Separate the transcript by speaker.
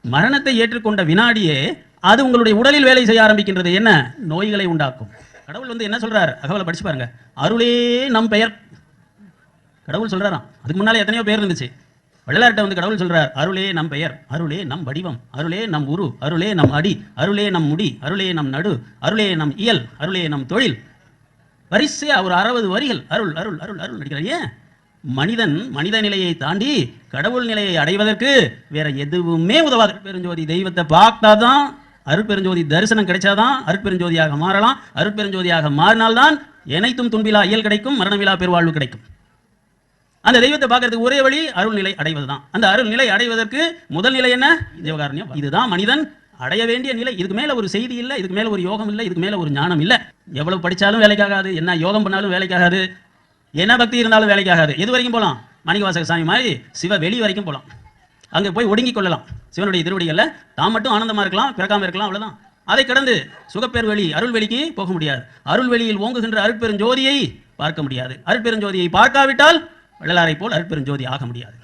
Speaker 1: மரணத்தை ஏற்றுக்கொண்ட வினாடியே அது உங்களுடைய உடலில் வேலை செய்ய ஆரம்பிக்கின்றது. என்ன? நோய்களை உண்டாக்கும். கடவுள் என்ன சொல்றார்? அகவலை படிச்சு பாருங்க. அருளே நம் பெயர். கடவுள் சொல்றாராம். அதுக்கு முன்னால எத்தனையோ பேர் இருந்துச்சு. வள்ளலார்ட்ட கடவுள் சொல்றார், அருளே நம் பெயர், அருளே நம் வடிவம், அருளே நம் உரு, அருளே நம் அடி, அருளே நம் முடி, அருளே நம் நடு, அருளே நம் இயல், அருளே நம் தொழில். வரிசையா ஒரு 60 வரிகள் அருள் அருள் அருள் அருள் நடிக்கிறார். ஏன்? மனிதன் மனித நிலையை தாண்டி கடவுள் நிலையை அடைவதற்கு வேற எதுவுமே உதவாது. பெருஞ்சோதி தெய்வத்தை பார்த்தாதான், அருட்பெருஞ்சோதி தரிசனம் கிடைச்சாதான் அருட்பெருஞ்சோதியாக மாறலாம். அருட்பெருஞ்சோதியாக மாறினால்தான் எனைத்தும் துன்பிலா இயல் கிடைக்கும், மரணமிலா பெருவாழ்வு கிடைக்கும். அந்த தெய்வத்தை பார்க்கறதுக்கு ஒரே வழி அருள் நிலை அடைவதுதான். அந்த அருள் நிலை அடைவதற்கு முதல் நிலை என்ன? ஜீவகாருண்யம். இதுதான் மனிதன் அடைய வேண்டிய நிலை. இதுக்கு மேல ஒரு செய்தி இல்லை, இதுக்கு மேல ஒரு யோகம் இல்லை, இதுக்கு மேல ஒரு ஞானம் இல்லை. எவ்வளவு படிச்சாலும் வேலைக்காகாது, என்ன யோகம் பண்ணாலும் வேலைக்காகாது, என்ன பக்தி இருந்தாலும் வேலைக்காகாது. எது வரைக்கும் போகலாம்? மாணிக்கவாசக சாமி மாதிரி சிவ வெளி வரைக்கும் போகலாம். அங்கே போய் ஒடுங்கிக் கொள்ளலாம். சிவனுடைய திருவடிகளில் தான் மட்டும் ஆனந்தமா இருக்கலாம், பிறக்காம இருக்கலாம், அவ்வளவுதான். அதை கடந்து சுகப்பேர் வெளி அருள் வெளிக்கு போக முடியாது. அருள் வெளியில் ஓங்குகின்ற அருட்பெருஞ்சோதியை பார்க்க முடியாது. அருட்பெருஞ்சோதியை பார்க்காவிட்டால் வள்ளலாரை போல் அருட்பெருஞ்சோதி ஆக முடியாது.